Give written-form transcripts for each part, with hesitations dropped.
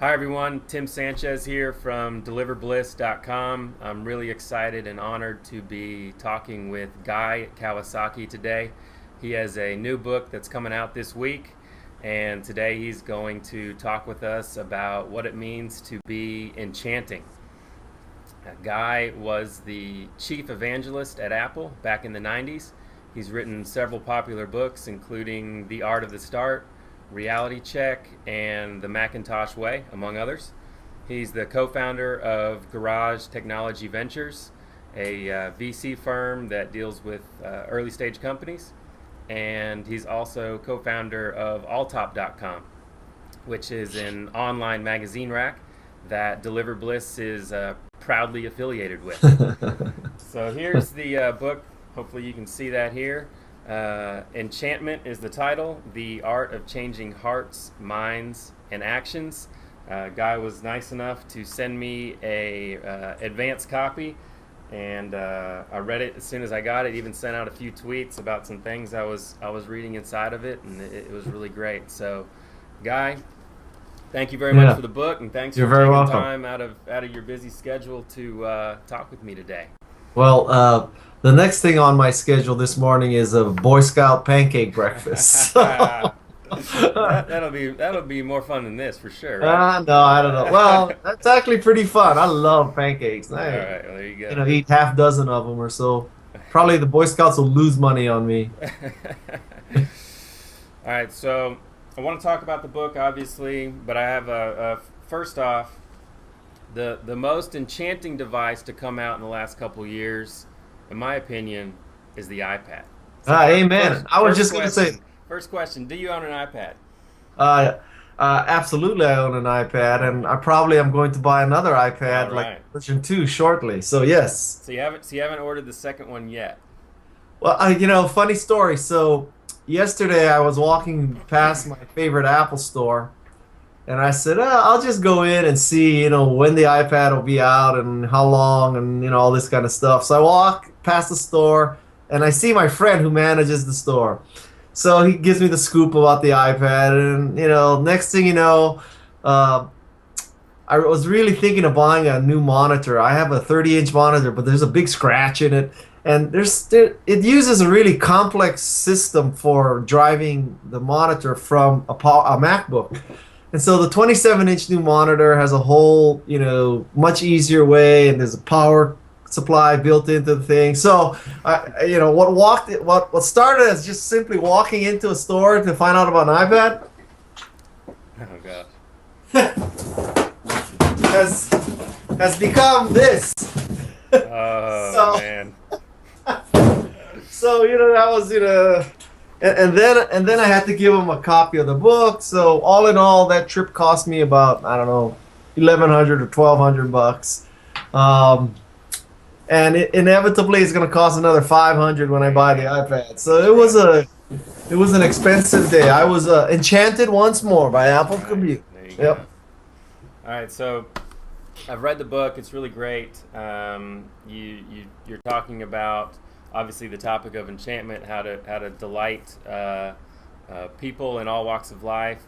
Hi everyone, Tim Sanchez here from deliverbliss.com. I'm really excited and honored to be talking with Guy Kawasaki today. He has a new book that's coming out this week, and today he's going to talk with us about what it means to be enchanting. Guy was the chief evangelist at Apple back in the 90s. He's written several popular books, including The Art of the Start, Reality Check, and The Macintosh Way, among others. He's the co-founder of Garage Technology Ventures, a VC firm that deals with early stage companies, and he's also co-founder of alltop.com, which is an online magazine rack that Deliver Bliss is proudly affiliated with. So here's the book. Hopefully you can see that here. Enchantment is the title, The Art of Changing Hearts, Minds, and Actions. Guy was nice enough to send me a advance copy, and I read it as soon as I got it. Even sent out a few tweets about some things I was reading inside of it, and it was really great. So, Guy, thank you very much for the book, and thanks for taking time out of your busy schedule to talk with me today. Well, the next thing on my schedule this morning is a Boy Scout pancake breakfast. that'll be more fun than this for sure. Right? No, I don't know. Well, that's actually pretty fun. I love pancakes. All right, well, there you go. Eat half dozen of them or so. Probably the Boy Scouts will lose money on me. All right, so I want to talk about the book, obviously, but I have first off, the most enchanting device to come out in the last couple years, in my opinion, is the iPad. So amen. I was just going to say. First question, do you own an iPad? Absolutely, I own an iPad, and I probably am going to buy another iPad, like version 2 shortly. So yes. So you haven't ordered the second one yet? Well, funny story. So yesterday I was walking past my favorite Apple store, and I said, I'll just go in and see, when the iPad will be out and how long and, all this kind of stuff. So I walk past the store, and I see my friend who manages the store. So he gives me the scoop about the iPad, and, next thing you know, I was really thinking of buying a new monitor. I have a 30-inch monitor, but there's a big scratch in it. And it uses a really complex system for driving the monitor from a MacBook. And so the 27-inch new monitor has a whole, much easier way, and there's a power supply built into the thing. So, what started as just simply walking into a store to find out about an iPad, oh God, has become this. Oh man. So that was And then I had to give him a copy of the book. So all in all, that trip cost me about, I don't know, $1,100 or $1,200. And inevitably it's going to cost another $500 when I buy the iPad. So it was an expensive day. I was enchanted once more by Apple Compute. There you go. All right, so I've read the book. It's really great. You're talking about, obviously, the topic of enchantment, how to delight people in all walks of life.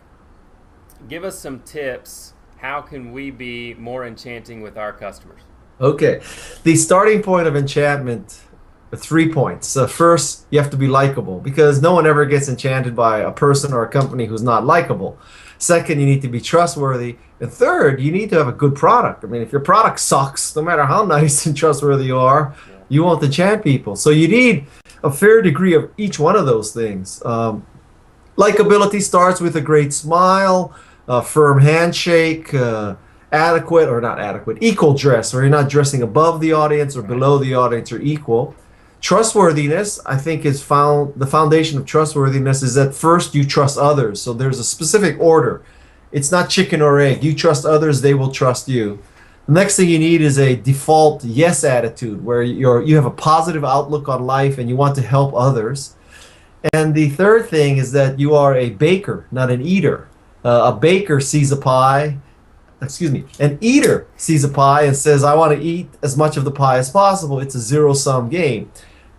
Give us some tips. How can we be more enchanting with our customers? Okay. The starting point of enchantment are 3 points. First, you have to be likable, because no one ever gets enchanted by a person or a company who's not likable. Second, you need to be trustworthy. And third, you need to have a good product. I mean, if your product sucks, no matter how nice and trustworthy you are, you won't enchant people. So you need a fair degree of each one of those things. Likability starts with a great smile, a firm handshake, adequate or not adequate, equal dress, where you're not dressing above the audience or below the audience, or equal. Trustworthiness, I think, the foundation of trustworthiness is that first you trust others. So there's a specific order. It's not chicken or egg. You trust others, they will trust you. The next thing you need is a default yes attitude, where you have a positive outlook on life and you want to help others. And the third thing is that you are a baker, not an eater. A baker sees a pie, an eater sees a pie and says, I want to eat as much of the pie as possible. It's a zero-sum game.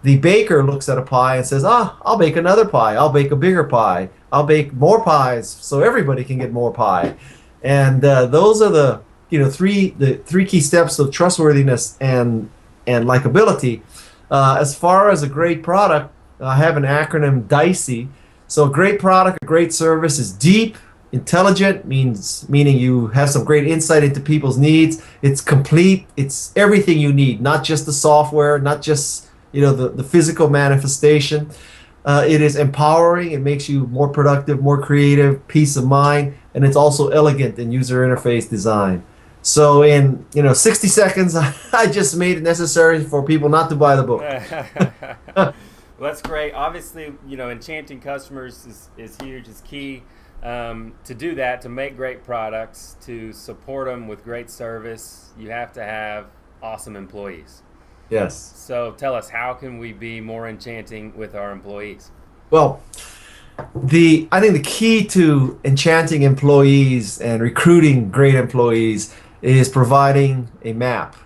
The baker looks at a pie and says, I'll bake another pie. I'll bake a bigger pie. I'll bake more pies so everybody can get more pie. And those are the three key steps of trustworthiness and likability. As far as a great product, I have an acronym DICE. So a great product, a great service is deep, intelligent, meaning you have some great insight into people's needs. It's complete. It's everything you need, not just the software, not just the physical manifestation. It is empowering. It makes you more productive, more creative, peace of mind, and it's also elegant in user interface design. So in 60 seconds, I just made it necessary for people not to buy the book. Well, that's great. Obviously, enchanting customers is huge. It's key to do that, to make great products, to support them with great service. You have to have awesome employees. Yes. So tell us, how can we be more enchanting with our employees? Well, I think the key to enchanting employees and recruiting great employees is providing a map.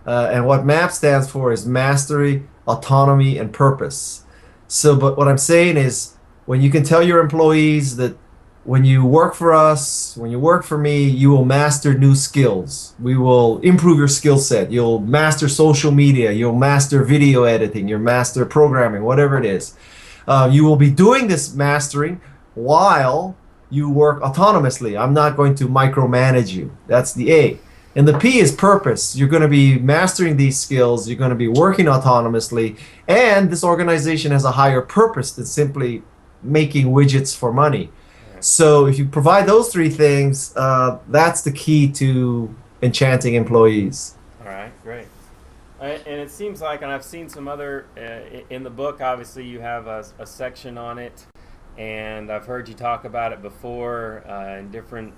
And what MAP stands for is mastery, autonomy, and purpose. So, but what I'm saying is, when you can tell your employees that when you work for us, when you work for me, you will master new skills. We will improve your skill set. You'll master social media. You'll master video editing. You'll master programming, whatever it is. You will be doing this mastering while you work autonomously. I'm not going to micromanage you. That's the A. And the P is purpose. You're going to be mastering these skills. You're going to be working autonomously. And this organization has a higher purpose than simply making widgets for money. So if you provide those three things, that's the key to enchanting employees. All right, great. And it seems like, and I've seen some other, in the book, obviously you have a section on it, and I've heard you talk about it before in different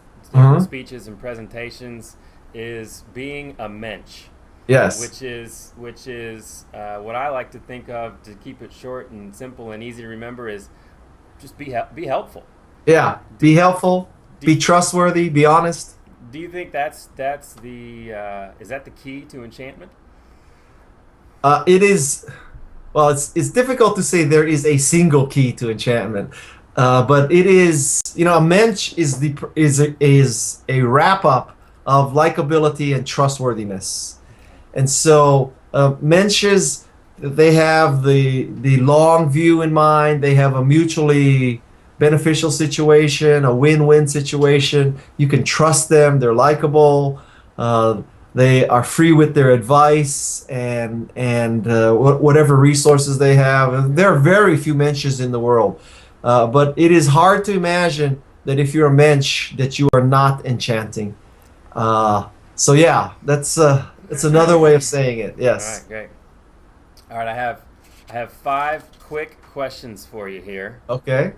speeches and presentations, is being a mensch. Yes. Which is what I like to think of, to keep it short and simple and easy to remember, is just be helpful. Yeah, be helpful, be trustworthy, be honest. Do you think that's the is that the key to enchantment? It is. Well, it's difficult to say there is a single key to enchantment, but it is. A mensch is a wrap up of likability and trustworthiness, and so mensches, they have the long view in mind. They have a mutually beneficial situation, a win-win situation. You can trust them. They're likable. They are free with their advice and whatever resources they have. There are very few mensches in the world, but it is hard to imagine that if you're a mensch that you are not enchanting. So yeah, that's another way of saying it. Yes. All right, great. All right, I have 5 quick questions for you here. Okay.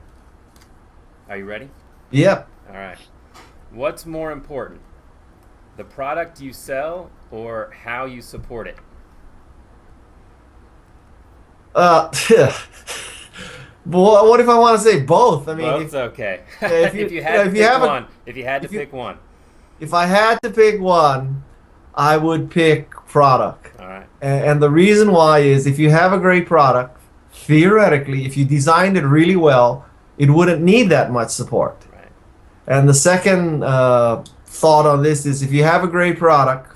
Are you ready? Yep. All right. What's more important, the product you sell or how you support it? Well, what if I want to say both? I mean, both's okay. If you had to pick one. If I had to pick one, I would pick product. All right. And the reason why is, if you have a great product, theoretically, if you designed it really well, it wouldn't need that much support. Right. And the second thought on this is, if you have a great product,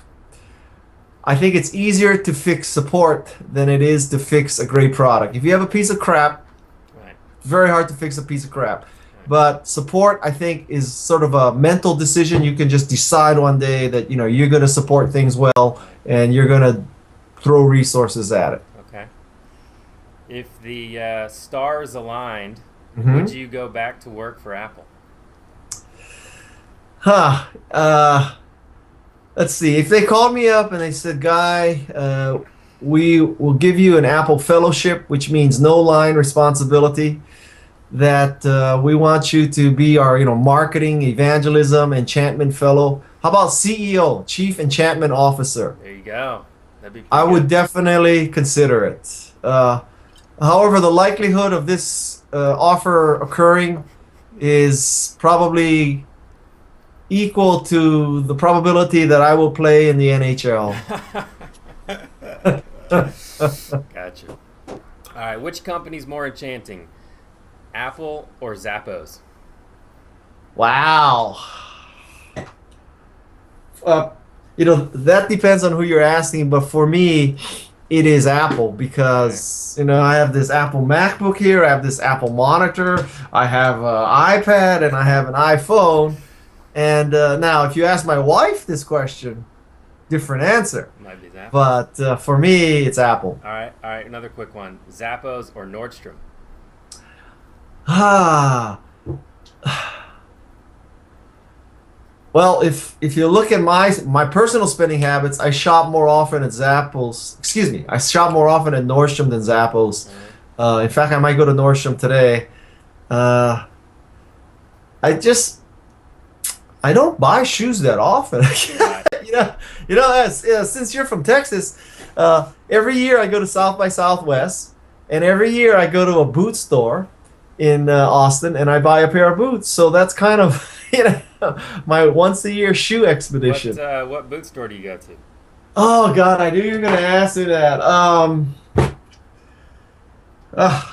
I think it's easier to fix support than it is to fix a great product. If you have a piece of crap, right, it's very hard to fix a piece of crap. Right. But support, I think, is sort of a mental decision. You can just decide one day that you're going to support things well, and you're going to throw resources at it. Okay. If the stars aligned, would you go back to work for Apple? Let's see. If they called me up and they said, Guy, we will give you an Apple fellowship, which means no line responsibility, that we want you to be our marketing, evangelism, enchantment fellow. How about CEO, Chief Enchantment Officer? There you go. That'd be I would definitely consider it. However, the likelihood of this offer occurring is probably equal to the probability that I will play in the NHL. Gotcha. All right, which company's more enchanting, Apple or Zappos? Wow. That depends on who you're asking, but for me, it is Apple Okay. because I have this Apple MacBook here, I have this Apple monitor, I have an iPad, and I have an iPhone. And now, if you ask my wife this question, different answer. Might be Zappos. But for me, it's Apple. All right. Another quick one: Zappos or Nordstrom? Ah. Well, if you look at my personal spending habits, I shop more often at Zappos. Excuse me, I shop more often at Nordstrom than Zappos. All right. In fact, I might go to Nordstrom today. Uh, I just I don't buy shoes that often. Right. Since you're from Texas, every year I go to South by Southwest, and every year I go to a boot store in Austin, and I buy a pair of boots. So that's kind of my once a year shoe expedition. What boot store do you go to? Oh God, I knew you were gonna ask me that. Uh,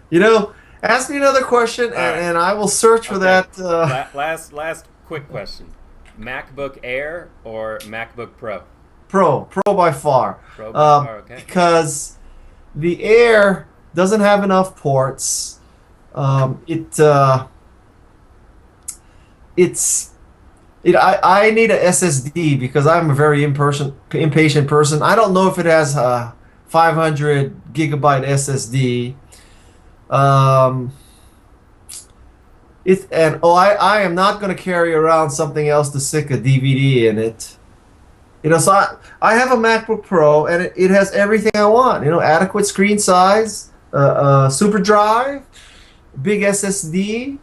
you know, ask me another question, All right. and I will search for Okay. that. Last quick question: MacBook Air or MacBook Pro? Pro by far. Pro by far. Okay. Because the Air doesn't have enough ports. I need a SSD because I'm a very impatient person. I don't know if it has a 500 gigabyte SSD. Um, I am not going to carry around something else to stick a DVD in it. So I have a MacBook Pro, and it has everything I want. Adequate screen size, super drive, big SSD,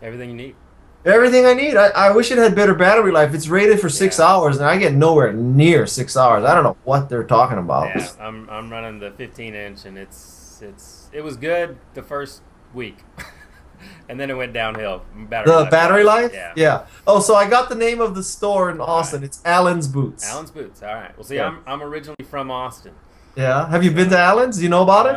Everything you need. everything I need. I wish it had better battery life. It's rated for 6 hours, and I get nowhere near 6 hours. I don't know what they're talking about. Yeah, I'm running the 15-inch, and it was good the first week, and then it went downhill. The battery life? Yeah. Yeah. Oh, so I got the name of the store in Austin. It's Allen's Boots. Allen's Boots. All right. Well, see, Yeah. I'm originally from Austin. Yeah. Have you been to Allen's? Do you know about it?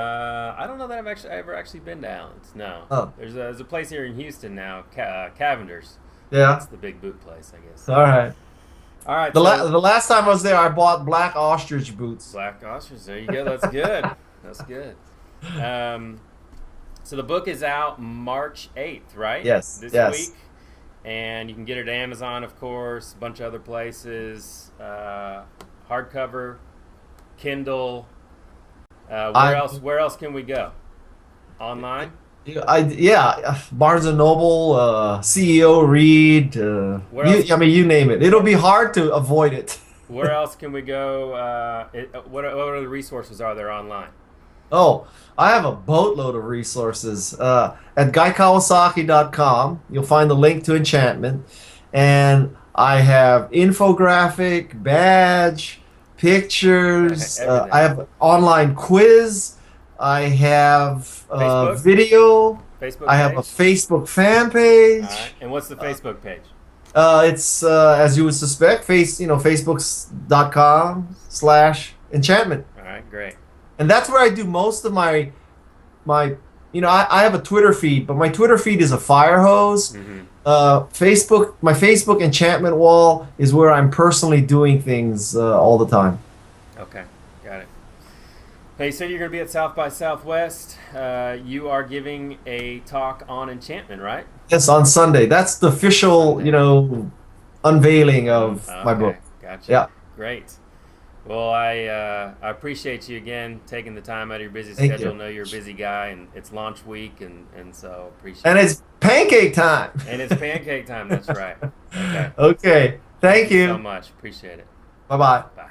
I don't know that I've ever actually been to Allen's. No. Oh. There's a place here in Houston now, Cavender's. Yeah. That's the big boot place, I guess. All right. All right. The So last time I was there, I bought black ostrich boots. Black Ostrich. There you go. That's good. That's good. So the book is out March 8th, right? Yes, This yes. week. And you can get it at Amazon, of course, a bunch of other places. Hardcover, Kindle. Where else can we go? Online? Barnes and Noble, CEO Read. Where else? You name it. It'll be hard to avoid it. Where else can we go? What other resources are there online? Oh, I have a boatload of resources. At GuyKawasaki.com, you'll find the link to Enchantment. And I have infographic, badge, pictures. Everything. I have online quiz. I have Facebook? video. Facebook I have a page? Facebook fan page. All right. And what's the Facebook page? It's as you would suspect, facebooks.com/enchantment. All right, great. And that's where I do most of my I have a Twitter feed, but my Twitter feed is a fire hose. Mm-hmm. My Facebook enchantment wall is where I'm personally doing things all the time. Okay, got it. Hey, so you're going to be at South by Southwest. You are giving a talk on enchantment, right? Yes, on Sunday. That's the official, unveiling of my book. Gotcha. Yeah. Great. Well, I appreciate you again taking the time out of your busy Thank schedule. you. I know you're a busy guy, and it's launch week, and so appreciate And it. it's pancake time. And it's pancake time. That's right. Okay. Okay. Thank so you. much. Appreciate it. Bye-bye. Bye.